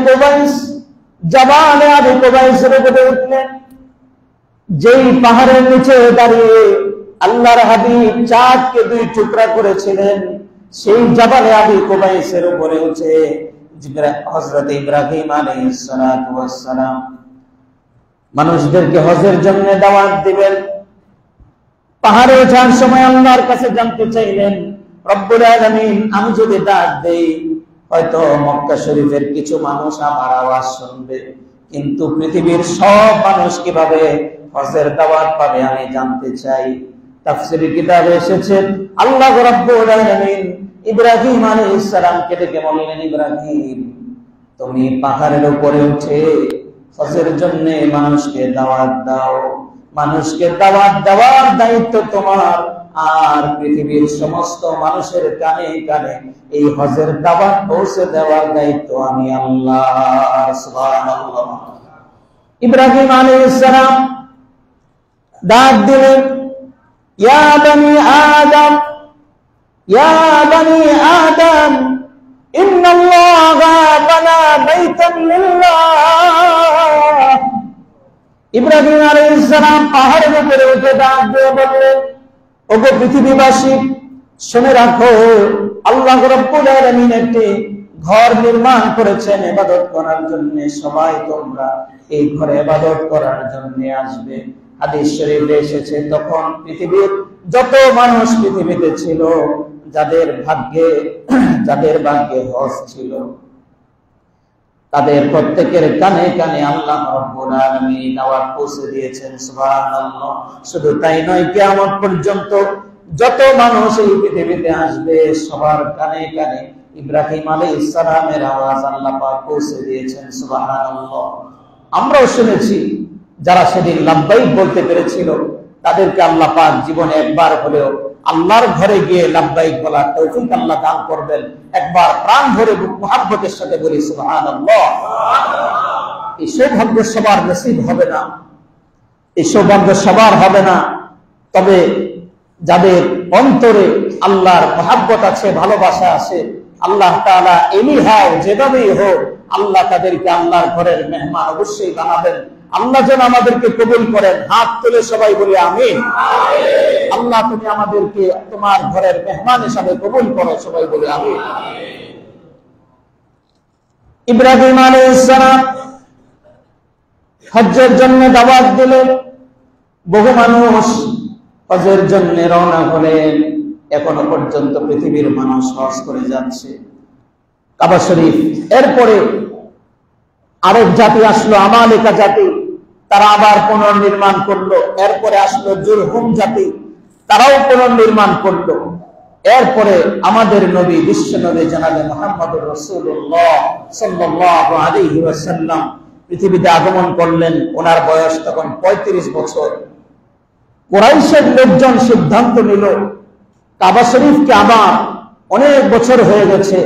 কুবাইসের উপরে উঠলেন। যেই পাহাড়ের নিচে দাঁড়িয়ে আল্লাহর হাবিব চাঁদকে 2 টুকরা করেছিলেন, সেই জাবালে আবি কুবাইসের উপরে উঠে হযরত ইব্রাহিম আলাইহিস সালাতু ওয়াস সালাম মানুষদেরকে হজের জন্য দাওয়াত দিবেন। পাহাড়ে ওঠার সময় আল্লাহর কাছে জানতে চাইলেন, রব্বুল আলামিন, আমি যদি ডাক দেই হয়তো মক্কা শরীফের কিছু মানুষ আমার আওয়াজ শুনবে, কিন্তু পৃথিবীর সব মানুষ কিভাবে হজের দাওয়াত পাবে আমি জানতে চাই। তাফসীরের কিতাবে এসেছে, আল্লাহ রাব্বুল আলামিন ইব্রাহিম আলাইহিস সালামকে ডেকে বললেন, ইব্রাহিম তুমি পাহাড়ের উপরে উঠে হজের জন্য মানুষকে দাওয়াত দাও, মানুষকে দাওয়াত দেওয়ার দায়িত্ব তোমার। আর পৃথিবীর সমস্ত মানুষের কানে কানে এই হজের দাওয়াত পৌঁছে দেওয়ার দায়িত্ব আমি আল্লাহ। সুবহানাল্লাহ। ইব্রাহিম আলাইহিস সালাম ডাক দিলেন, ইয়া বনি আদম, ইয়া বনি আদম, ইন্নাল্লাহা বানা বাইতান লিল্লাহ। ইব্রাহিম আলাইহিস সালাম পাহাড়ের উপরে উঠে ডাক দিয়ে বললেন, ওগো পৃথিবীবাসী, শুনে রাখো, আল্লাহ রাব্বুল আলামিন একটি ঘর নির্মাণ করেছেন ইবাদত করার জন্য। সবাই তোমরা এই ঘরে ইবাদত করার জন্য আসবে। হাদিস শরীফে এসেছে, তখন পৃথিবীর যত মানুষ পৃথিবীতে ছিল, যাদের ভাগ্যে হজ ছিল, তাদের প্রত্যেকের কানে কানে আল্লাহ রাব্বুল আলামিন দাওয়াত পৌঁছে দিয়েছেন। সুবহানাল্লাহ। শুধু তাই নয়, কিয়ামত পর্যন্ত যত মানুষ এই পৃথিবীতে আসবে, সবার কানে কানে ইব্রাহিম আলাইহিস সালামের আওয়াজ আল্লাহ পাক পৌঁছে দিয়েছেন। সুবহানাল্লাহ। আমরাও শুনেছি, যারা সেদিন লাব্বাইক বলতে পেরেছিল, তাদেরকে আল্লাহ পাক জীবনে একবার হলেও আল্লাহর ঘরে গিয়ে লাব্বাইক বলার তৌফিক আল্লাহ দান করবেন। একবার প্রাণ ভরে মুহাব্বতের সাথে বলি সুবহানাল্লাহ। এই সৌভাগ্য সবার নসিব হবে না, এই সৌভাগ্য সবার হবে না। তবে যাদের অন্তরে আল্লাহর মুহাব্বত আছে, ভালোবাসা আছে, আল্লাহ তাআলা এনিহাও যেভাবেই হোক আল্লাহ তাদেরকে আল্লাহর ঘরের মেহমান অবশ্যই বানাবেন। আল্লাহ যেন আমাদেরকে কবুল করেন। হাত তুলে সবাই বলি আমিন। আল্লাহ তুমি আমাদেরকে তোমার ঘরের মেহমান হিসাবে কবুল করো, সবাই বলি আমিন। ইব্রাহিম আলাইহিস সালাম হজ্জের জন্য দাওয়াত দিলেন, বহু মানুষ হজের জন্য রওনা হলেন। এখনো পর্যন্ত পৃথিবীর মানুষ হজ করে যাচ্ছে কাবা শরীফ। এরপরে আরেক জাতি আসলো, আমালিকা জাতি, তারা আবার পুনর্নির্মাণ করলো। এরপরে আসলো জুরহুম জাতি, তারাও পুনর্নির্মাণ করলো। এরপরে আমাদের নবী, বিশ্ব নবী জনাবে মুহাম্মদুর রাসূলুল্লাহ সাল্লাল্লাহু আলাইহি ওয়াসাল্লাম পৃথিবীতে আগমন করলেন। ওনার বয়স তখন 35 বছর। কুরাইশের লোকজন সিদ্ধান্ত নিল, কাবা শরীফকে আবার অনেক বছর হয়ে গেছে,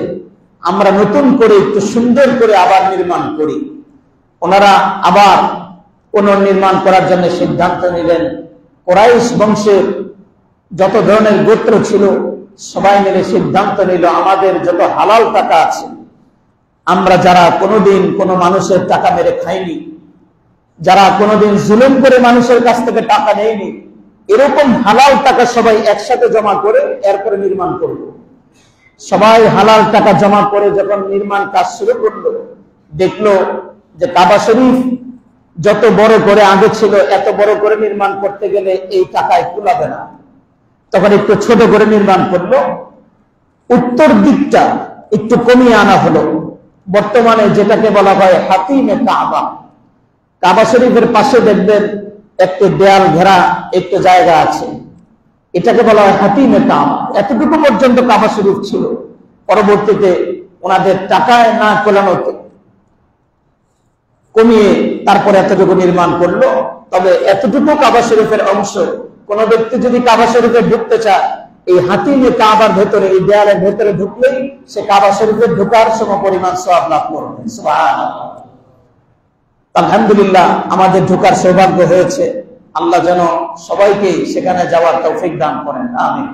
আমরা নতুন করে একটু সুন্দর করে আবার নির্মাণ করি। ওনারা আবার পুনর্নির্মাণ করার জন্য সিদ্ধান্ত নিলেন। কুরাইশ বংশের যত ধরনের গোত্র ছিল সবাই মিলে সিদ্ধান্ত নিল, আমাদের যত হালাল টাকা আছে, আমরা যারা কোনোদিন কোনো মানুষের টাকা মেরে খাইনি, যারা কোনোদিন জুলুম করে মানুষের কাছ থেকে টাকা নেয়নি, এরকম হালাল টাকা সবাই একসাথে জমা করে এরপরে নির্মাণ করব। সবাই হালাল টাকা জমা করে যখন নির্মাণ কাজ শুরু করলো, দেখলো যে কাবা শরীফ যত বড় করে আগে ছিল, এত বড় করে নির্মাণ করতে গেলে এই টাকায় কুলাবে না। তখন একটু ছোট করে নির্মাণ করলো। উত্তর দিকটা একটু কমিয়ে আনা হলো। বর্তমানে যেটাকে বলা হয় হাতিমে কাবা। কাবা শরীফের পাশে দেখবেন একটু দেয়াল ঘেরা একটু জায়গা আছে, এটাকে বলা হয় হাতিমে কাবা। এতটুকু পর্যন্ত কাবা শরীফ ছিল। পরবর্তীতে ওনাদের টাকায় না কোলানোতে কমিয়ে তারপরে এতটুকু নির্মাণ করলো। তবে এতটুকু কাবা শরীফের অংশ, কোন ব্যক্তি যদি কাবা শরীফে ঢুকতে চায়, এই হাতিমে কাবার ভেতরে, এই দেয়ালের ভেতরে ঢুকলেই সে কাবা শরীফে ঢোকার সমপরিমাণ সওয়াব লাভ করবে। সুবহানাল্লাহ। আলহামদুলিল্লাহ, আমাদের ঢোকার সৌভাগ্য হয়েছে। আল্লাহ যেন সবাইকে সেখানে যাওয়ার তৌফিক দান করেন, আমিন।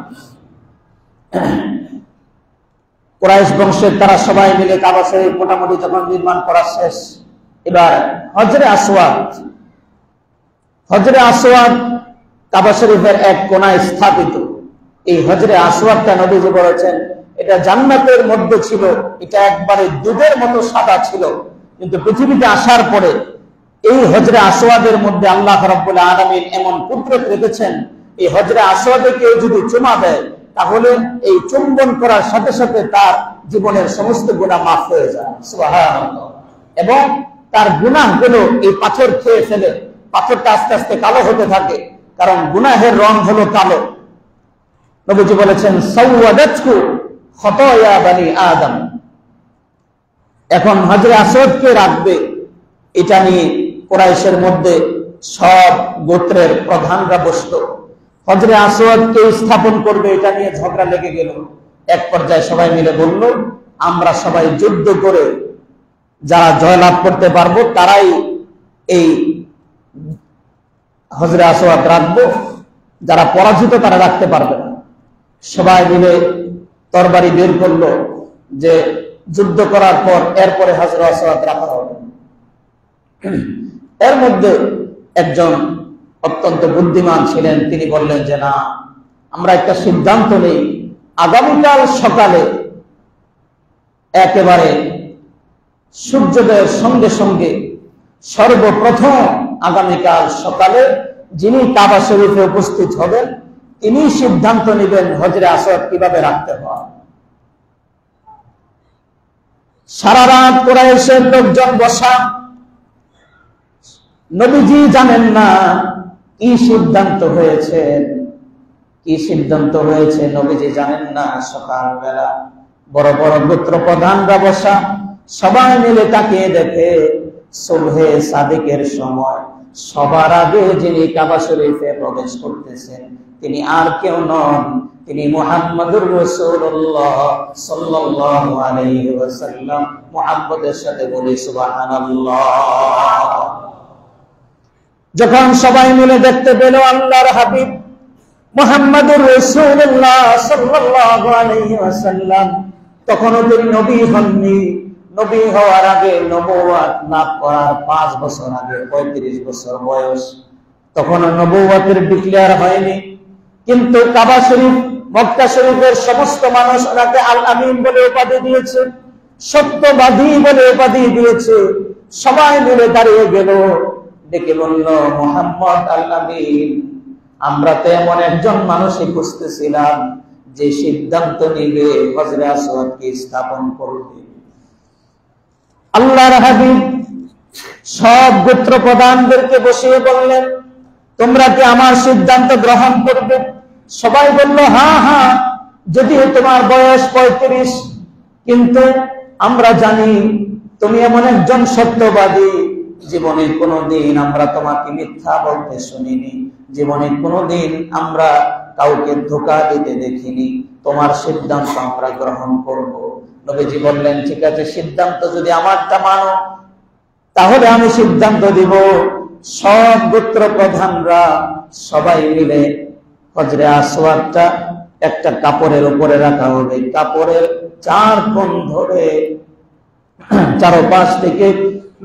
কুরাইশ বংশের তারা সবাই মিলে কাবা শরীফ মোটামুটি যখন নির্মাণ করা শেষ, এবার হজরে আসওয়াদ কাবা শরীফের এক কোনায় স্থাপিত। এই হজরে আসওয়াদটা নবীজি বলেছেন এটা জান্নাতের মধ্যে ছিল, এটা একবারে দুধের মতো সাদা ছিল। কিন্তু পৃথিবীতে আসার পরে এই হজরে আসওয়াদের মধ্যে আল্লাহ রাব্বুল আলামিন এমন কুদরত রেখেছেন, এই হজরে আসওয়াদে কেউ যদি চুমা দেয়, তাহলে এই চুম্বন করার সাথে সাথে তার জীবনের সমস্ত গুনাহ মাফ হয়ে যায়। সুবহানাল্লাহ। এবং তার গুনাহগুলো এই পাথর খেয়ে ফেলে, পাথরটা আস্তে আস্তে কালো হতে থাকে, কারণ গুনাহের রং হলো কালো। নবীজি বলেছেন সাওয়াদাতহু খাতায়া বানি আদম, এখন হজরে আসওয়াদকে রাখবে, এটা নিয়ে কুরাইশের মধ্যে সব গোত্রের প্রধানরা বসতো। হজরে আসওয়াদকে স্থাপন করবে, এটা নিয়ে ঝগড়া লেগে গেল। এক পর্যায়ে সবাই মিলে বলল, আমরা সবাই যুদ্ধ করে যারা জয়লাভ করতে পারবো তারাই এই হজরে আসওয়াদ রাখবো, যারা পরাজিত তারা রাখতে পারবে না। সবাই মিলে তরবারি বের করলো যে যুদ্ধ করার পর এরপরে হজরে আসওয়াদ রাখা হবে। এর মধ্যে একজন অত্যন্ত বুদ্ধিমান ছিলেন, তিনি বললেন যে না, আমরা একটা সিদ্ধান্ত নেই, আগামীকাল সকালে একেবারে সূর্যোদয়ের সঙ্গে সঙ্গে সর্বপ্রথম আগামীকাল সকালে যিনি কাবা শরীফে উপস্থিত হবেন তিনি সিদ্ধান্ত নেবেন হজরে আসওয়াদ কিভাবে রাখতে হয়। সারা রাত কুরাইশের লোকজন বসা, নবীজি জানেন না কি সিদ্ধান্ত হয়েছে, কি সিদ্ধান্ত হয়েছে নবীজি জানেন না। সকালবেলা বড় বড় গোত্র প্রধানরা বসা, সবাই মিলে তাকিয়ে দেখে সুবহে সাদিকের সময় সবার আগে যিনি কাবা শরীফে প্রবেশ করতেছেন তিনি আর কেউ নন, তিনি মুহাম্মদুর রাসূলুল্লাহ সাল্লাল্লাহু আলাইহি ওয়াসাল্লাম। মুহাম্মদের সাথে বলি সুবহানাল্লাহ। যখন সবাই মিলে দেখতে পেল আল্লাহর হাবিব মুহাম্মদুর রাসূলুল্লাহ সাল্লাল্লাহু আলাইহি ওয়াসাল্লাম, তখনও তিনি নবী হননি। নবী হওয়ার আগে, নবুয়ত লাভ করার 5 বছর আগে, 35 বছর বয়স, তখনও নবুয়তের ডিক্লেয়ার হয়নি। কিন্তু কাবা শরীফ, মক্কা শরীফের সমস্ত মানুষ ওনাকে আল আমিন বলে উপাধি দিয়েছে, সত্যবাদী বলে উপাধি দিয়েছে। সবাই মিলে দাঁড়িয়ে গেল, ডেকে বলল, মুহাম্মদ আল আমিন, আমরা তো এমন একজন মানুষই খুঁজতেছিলাম যে সিদ্ধান্ত নিবে হজরে আসওয়াদকে স্থাপন করবে। আল্লাহর হাবিব সব গোত্র প্রধানদেরকে বসিয়ে বললেন, তোমরা কি আমার সিদ্ধান্ত গ্রহণ করবে? সবাই বলল হ্যাঁ হ্যাঁ, যদিও তোমার বয়স 35, কিন্তু আমরা জানি তুমি এমন একজন সত্যবাদী, জীবনে কোনোদিন আমরা তোমাকে মিথ্যা বলতে শুনিনি, জীবনে কোনোদিন আমরা কাউকে ধোঁকা দিতে দেখিনি, তোমার সিদ্ধান্ত আমরা গ্রহণ করব। নবীজি বললেন, ঠিক আছে, সিদ্ধান্ত যদি আমারটা মানো তাহলে আমি সিদ্ধান্ত দিব সব গোত্র প্রধানরা সবাই মিলে হজরে আসওয়াদটা একটা কাপড়ের উপরে রাখা হবে। কাপড়ের 4 কোণ ধরে চারপাশ থেকে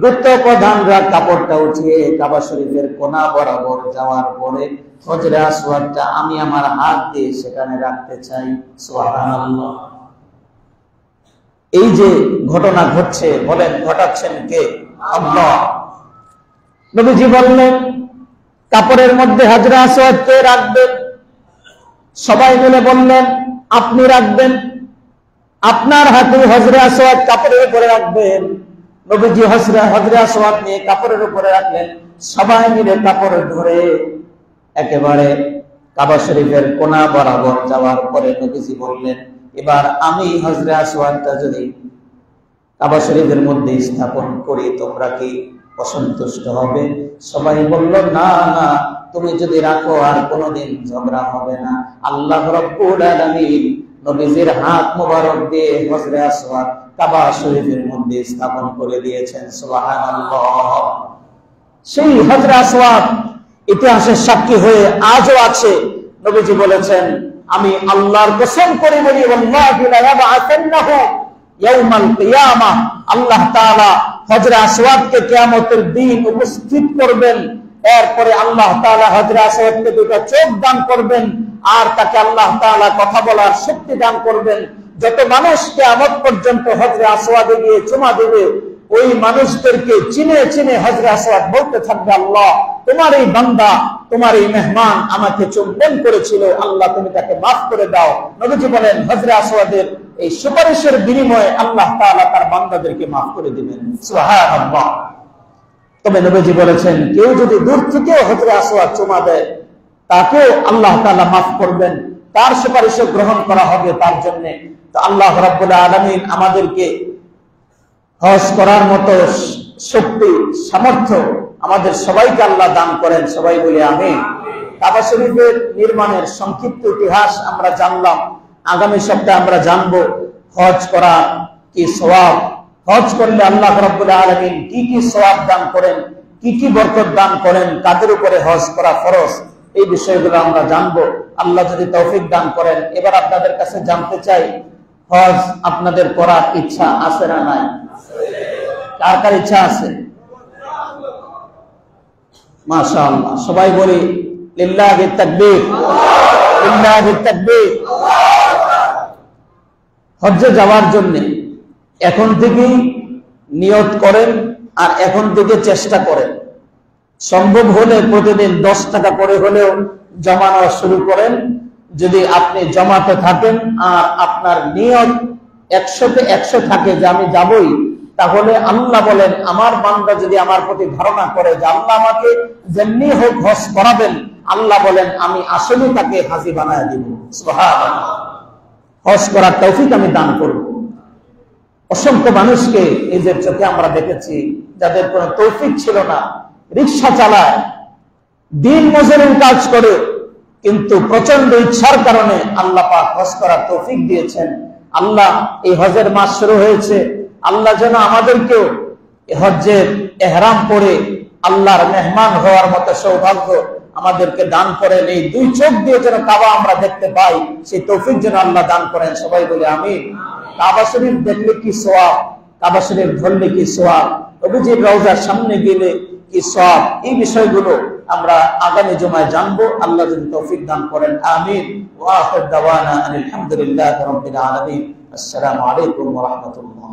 গোত্র প্রধানরা কাপড়টা উঠিয়ে কাবা শরীফের কোনা বরাবর যাওয়ার পরে হজরে আসওয়াদটা আমি আমার হাত দিয়ে সেখানে রাখতে চাই। সুবহানাল্লাহ। এই যে ঘটনা ঘটছে, বলেন ঘটাচ্ছেন কে? আল্লাহ। নবীজি বললেন, কাপড়ের মধ্যে হজরে আসওয়াদ কে রাখবেন? সবাই মিলে বললেন, আপনি রাখবেন, আপনার হাতে হজরে আসওয়াদ কাপড়ের উপরে রাখবেন। নবীজি হজরে আসওয়াদ নিয়ে কাপড়ের উপরে রাখলেন। সবাই মিলে কাপড় ধরে একেবারে কাবা শরীফের কোনা বরাবর যাওয়ার পরে নবীজি বললেন, এবার আমি হজরে আসওয়াদটা যদি কাবা শরীফের মধ্যে স্থাপন করি তোমরা কি অসন্তুষ্ট হবে? সবাই বলল, না না, তুমি যদি রাখো আর কোনোদিন ঝগড়া হবে না। আল্লাহ রাব্বুল আলামিন নবীজির হাত মোবারক দিয়ে হজরে আসওয়াদ কাবা শরীফের মধ্যে স্থাপন করে দিয়েছেন। সুবহানাল্লাহ। সেই হজরে আসওয়াদ ইতিহাসের সাক্ষী হয়ে আজও আছে। নবীজি বলেছেন, আমি আল্লাহর কসম করে বলি, ওয়াল্লাহি লা ইয়াবআসান্নাহু ইয়াউমাল কিয়ামাহ, আল্লাহ তাআলা হজরে আসওয়াদকে কিয়ামতের দিন উপস্থিত করবেন। এরপরে আল্লাহ তাআলা হজরে আসওয়াদকে 2টা চোখ দান করবেন আর তাকে আল্লাহ তাআলা কথা বলার শক্তি দান করবেন। যত মানুষ কিয়ামত পর্যন্ত হজরে আসওয়াদে গিয়ে চুমা দেবে, ওই মানুষদেরকে চিনে চিনে হজরে আসওয়াদ বলতে থাকবে, আল্লাহ তোমার এই বান্দা, তোমার এই মেহমান আমাকে চুম্বন করেছিল, আল্লাহ তুমি তাকে মাফ করে দাও। নবীজি বলেন, হজরে আসওয়াদের এই সুপারিশের বিনিময়ে আল্লাহ তাআলা তার বান্দাদেরকে মাফ করে দিবেন। সুবহানাল্লাহ। তবে নবীজি বলেছেন, কেউ যদি দূর থেকেও হজরে আসওয়াদ চুমা দেয় তাকেও আল্লাহ তাআলা মাফ করবেন, তার সুপারিশও গ্রহণ করা হবে তার জন্য। তো আল্লাহ রাব্বুল আলামিন আমাদেরকে হজ করার মতো শক্তি সামর্থ্য আমাদের সবাইকে আল্লাহ দান করেন, সবাই বলি আমিন। কাবা শরীফের নির্মাণের সংক্ষিপ্ত ইতিহাস আমরা জানলাম। আগামী সপ্তাহে আমরা জানবো হজ করা কি সওয়াব, হজ করলে আল্লাহ রাব্বুল আলামিন কি কি সওয়াব দান করেন, কি কি বরকত দান করেন, কাদের উপরে হজ করা ফরজ, এই বিষয়গুলো আমরা জানবো আল্লাহ যদি তৌফিক দান করেন। এবার আপনাদের কাছে জানতে চাই, হজ আপনাদের করার ইচ্ছা আছে না নাই? কার কার ইচ্ছা আছে? মাশাআল্লাহ, সবাই বলি লিল্লাহি তাকবীর, লিল্লাহি তাকবীর। হজ্জে যাওয়ার জন্য এখন থেকেই নিয়ত করেন আর এখন থেকে চেষ্টা করেন। সম্ভব হলে প্রতিদিন 10 টাকা করে হলেও জমানো শুরু করেন। যদি আপনি জমাতে থাকেন আর আপনার নিয়ত 100-তে 100 থাকে যে আমি যাবই, তাহলে আল্লাহ বলেন আমার বান্দা যদি আমার প্রতি ধারণা করে যে আল্লাহ আমাকে যেমনি হোক হজ করাবেন, আল্লাহ বলেন আমি আসলে তাকে হাজী বানায় দিব। সুবহানাল্লাহ, হজ করার তৌফিক আমি দান করব। অসংখ্য মানুষকে নিজের চোখে আমরা দেখেছি যাদের কোনো তৌফিক ছিল না, রিকশা চালায়, দিন মজুরির কাজ করে, কিন্তু প্রচন্ড ইচ্ছার কারণে আল্লাহ পাক হজ করার তৌফিক দিয়েছেন। আল্লাহ এই হজের মাস শুরু হয়েছে, আল্লাহ যেন আমাদেরকেও হজ্জের ইহরাম পরে আল্লাহর মেহমান হওয়ার মতো সৌভাগ্য আমাদেরকে দান করেন। এই 2 চোখ দিয়ে যেন কাবা আমরা দেখতে পাই, সেই তৌফিক যেন আল্লাহ দান করেন, সবাই বলে আমিন। কাবা শরীফ দেখলে কি সওয়াব, কাবা শরীফ ধরলে কি সওয়াব, নবীজির রওজার সামনে গেলে কি সওয়াব, এই বিষয়গুলো আমরা আগামী জুমায় জানবো। আল্লাহ যদি তৌফিক দান করেন, আমিন। ওয়া আখির দাওয়ানা আলহামদুলিল্লাহি রাব্বিল আলামিন। আসসালামু আলাইকুম ওয়া রাহমাতুল্লাহ।